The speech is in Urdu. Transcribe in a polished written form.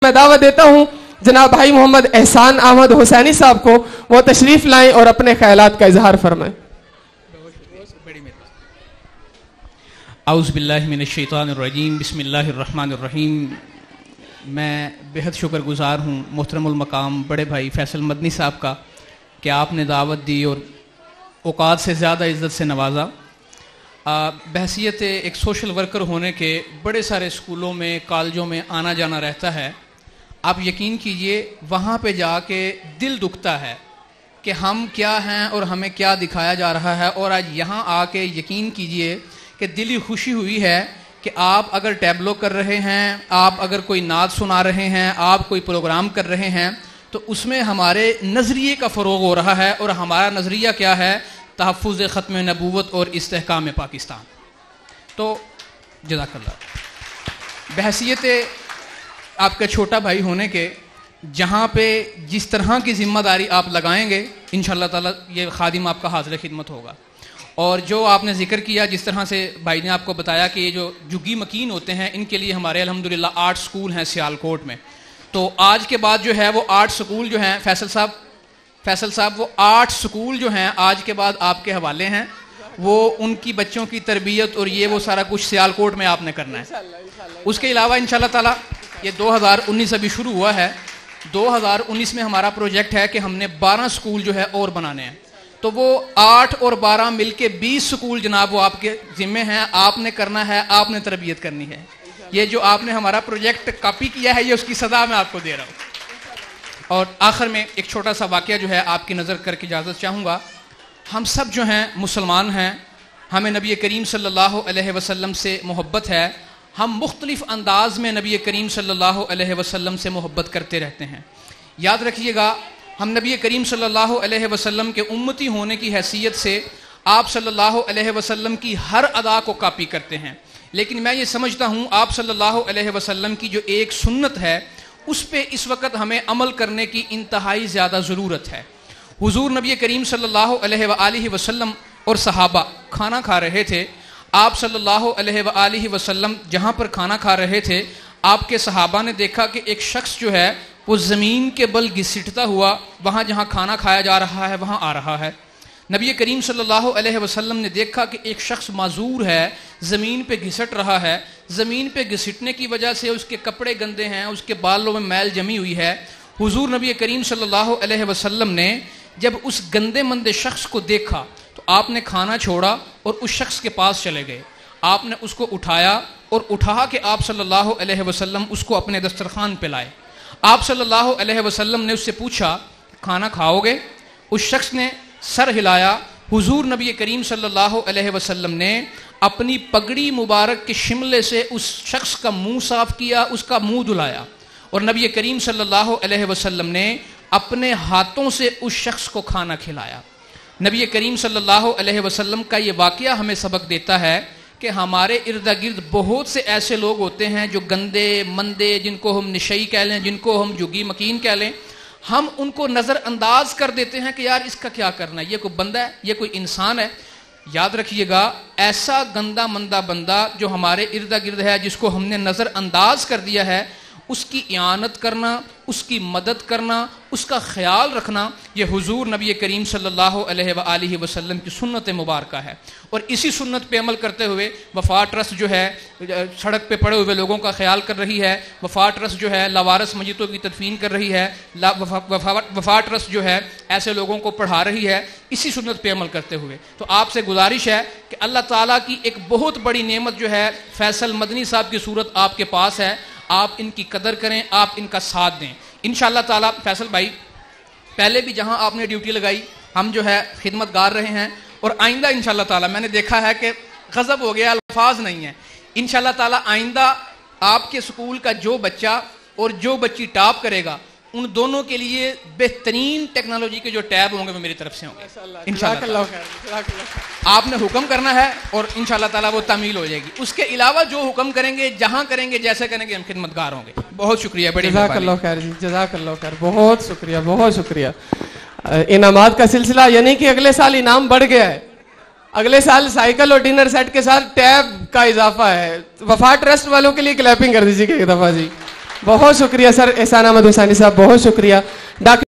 میں دعوت دیتا ہوں جناب بھائی محمد احسان احمد حسینی صاحب کو، وہ تشریف لائیں اور اپنے خیالات کا اظہار فرمائیں۔ اعوذ باللہ من الشیطان الرجیم، بسم اللہ الرحمن الرحیم۔ میں بہت شکر گزار ہوں محترم المقام بڑے بھائی فیصل مدنی صاحب کا کہ آپ نے دعوت دی اور اوقات سے زیادہ عزت سے نوازا۔ بحیثیت ایک سوشل ورکر ہونے کے بڑے سارے اسکولوں میں کالجوں میں آنا جانا رہتا ہے۔ آپ یقین کیجئے وہاں پہ جا کے دل دکھتا ہے کہ ہم کیا ہیں اور ہمیں کیا دکھایا جا رہا ہے، اور آج یہاں آ کے یقین کیجئے کہ دلی خوشی ہوئی ہے کہ آپ اگر ٹیبلو کر رہے ہیں، آپ اگر کوئی نعت سنا رہے ہیں، آپ کوئی پروگرام کر رہے ہیں، تو اس میں ہمارے نظریے کا فروغ ہو رہا ہے، اور ہمارا نظریہ کیا ہے؟ تحفظ ختم نبوت اور استحکام پاکستان۔ تو جزاک اللہ۔ بحیثیت آپ کا چھوٹا بھائی ہونے کے جہاں پہ جس طرح کی ذمہ داری آپ لگائیں گے انشاءاللہ تعالی یہ خادم آپ کا حاضر خدمت ہوگا۔ اور جو آپ نے ذکر کیا، جس طرح سے بھائی نے آپ کو بتایا کہ یہ جو جگی مکین ہوتے ہیں ان کے لیے ہمارے الحمدللہ 8 سکول ہیں سیالکوٹ میں، تو آج کے بعد جو ہے وہ 8 سکول جو ہیں فیصل صاحب وہ 8 سکول جو ہیں آج کے بعد آپ کے حوالے ہیں، وہ ان کی بچوں کی تربیت اور یہ وہ سارا کچھ سیالکوٹ میں آپ نے کرنا ہے۔ اس کے علاوہ انشاءاللہ تعالی یہ 2019 ابھی شروع ہوا ہے، 2019 میں ہمارا پروجیکٹ ہے کہ ہم نے 12 سکول جو ہے اور بنانے ہیں، تو وہ 8 اور 12 مل کے 20 سکول جناب وہ آپ کے ذمے ہیں، آپ نے کرنا ہے، آپ نے تربیت کرنی ہے۔ یہ جو آپ نے ہمارا پروجیکٹ کاپی کیا ہے یہ اس کی صدا میں آپ کو دے رہا ہوں۔ اور آخر میں ایک چھوٹا سا واقعہ جو ہے آپ کی نظر کر کے اجازت چاہوں گا۔ ہم سب جو ہیں مسلمان ہیں، ہمیں نبی کریم صلی اللہ علیہ وسلم سے محبت ہے، ہم مختلف انداز میں نبی کریم صلی اللہ علیہ وسلم سے محبت کرتے رہتے ہیں۔ یاد رکھیے گا ہم نبی کریم صلی اللہ علیہ وسلم کے امتی ہونے کی حیثیت سے آپ صلی اللہ علیہ وسلم کی ہر ادا کو کاپی کرتے ہیں، لیکن میں یہ سمجھتا ہوں آپ صلی اللہ علیہ وسلم کی جو ایک سنت ہے اس پہ اس وقت ہمیں عمل کرنے کی انتہائی زیادہ ضرورت ہے۔ حضور نبی کریم صلی اللہ علیہ وآلہ وسلم اور صحابہ کھانا کھا رہے تھے، آپ صلی اللہ علیہ وآلہ وسلم جہاں پر کھانا کھا رہے تھے آپ کے صحابہ نے دیکھا کہ ایک شخص جو ہے وہ زمین کے بل گھسٹتا ہوا وہاں جہاں کھانا کھایا جا رہا ہے وہاں آ رہا ہے۔ نبی کریم صلی اللہ علیہ وسلم نے دیکھا کہ ایک شخص معذور ہے، زمین پہ گھسٹ رہا ہے، زمین پہ گھسٹنے کی وجہ سے اس کے کپڑے گندے ہیں، اس کے بالوں میں میل جمی ہوئی ہے۔ حضور نبی کریم صلی اللہ علیہ وسلم نے جب اس گندے مندے شخص کو دیکھا تو آپ نے کھانا چھوڑا اور اس شخص کے پاس چلے گئے، آپ نے اس کو اٹھایا اور اٹھا کے آپ صلی اللہ علیہ وسلم اس کو اپنے دسترخوان پہ لائے۔ آپ صلی اللہ علیہ وسلم نے اس سے پوچھا کھانا کھاؤ گے؟ اس شخص نے سر ہلایا۔ حضور نبی کریم صلی اللہ علیہ وسلم نے اپنی پگڑی مبارک کے شملے سے اس شخص کا منہ صاف کیا، اس کا منہ دھلایا، اور نبی کریم صلی اللہ علیہ وسلم نے اپنے ہاتھوں سے اس شخص کو کھانا کھلایا۔ نبی کریم صلی اللہ علیہ وسلم کا یہ واقعہ ہمیں سبق دیتا ہے کہ ہمارے ارد گرد بہت سے ایسے لوگ ہوتے ہیں جو گندے مندے، جن کو ہم نشئی کہہ لیں، جن کو ہم جگی مکین کہہ لیں، ہم ان کو نظر انداز کر دیتے ہیں کہ یار اس کا کیا کرنا ہے، یہ کوئی بندہ ہے، یہ کوئی انسان ہے۔ یاد رکھیے گا ایسا گندا مندہ بندہ جو ہمارے ارد گرد ہے، جس کو ہم نے نظر انداز کر دیا ہے، اس کی اعانت کرنا، اس کی مدد کرنا، اس کا خیال رکھنا، یہ حضور نبی کریم صلی اللہ علیہ وآلہ وسلم کی سنت مبارکہ ہے۔ اور اسی سنت پہ عمل کرتے ہوئے وفا ٹرسٹ جو ہے سڑک پہ پڑے ہوئے لوگوں کا خیال کر رہی ہے، وفا ٹرسٹ جو ہے لاوارث میتوں کی تدفین کر رہی ہے، وفا ٹرسٹ جو ہے ایسے لوگوں کو پڑھا رہی ہے، اسی سنت پہ عمل کرتے ہوئے۔ تو آپ سے گزارش ہے کہ اللہ تعالیٰ کی ایک بہت بڑی نعمت جو ہے فیصل مدنی صاحب کی صورت آپ کے پاس ہے، آپ ان کی قدر کریں، آپ ان کا ساتھ دیں انشاءاللہ تعالیٰ۔ فیصل بھائی پہلے بھی جہاں آپ نے ڈیوٹی لگائی ہم جو ہے خدمت گار رہے ہیں، اور آئندہ انشاءاللہ تعالیٰ میں نے دیکھا ہے کہ غضب ہو گیا، الفاظ نہیں ہیں، انشاءاللہ تعالیٰ آئندہ آپ کے سکول کا جو بچہ اور جو بچی ٹاپ کرے گا ان دونوں کے لیے بہترین ٹیکنالوجی کے جو ٹیب ہوں گے وہ میری طرف سے ہوں گے انشاءاللہ۔ آپ نے حکم کرنا ہے اور انشاءاللہ تعالیٰ وہ تعمیل ہو جائے گی۔ اس کے علاوہ جو حکم کریں گے، جہاں کریں گے، جیسے کریں گے، ہم خدمتگار ہوں گے۔ بہت شکریہ، بڑی جزاک اللہ خیر جی، جزاک اللہ خیر، بہت شکریہ، بہت شکریہ۔ انعامات کا سلسلہ یعنی کہ اگلے سال انعام بڑھ گیا ہے، اگلے سال سائیکل اور ڈنر سیٹ کے ساتھ ٹیب کا اضافہ ہے۔ وفا ٹرسٹ والوں کے لیے کلیپنگ کر دیجیے ایک دفعہ جی، بہت شکریہ سر احسان احمد حسینی صاحب, بہت شکریہ. ڈاکٹر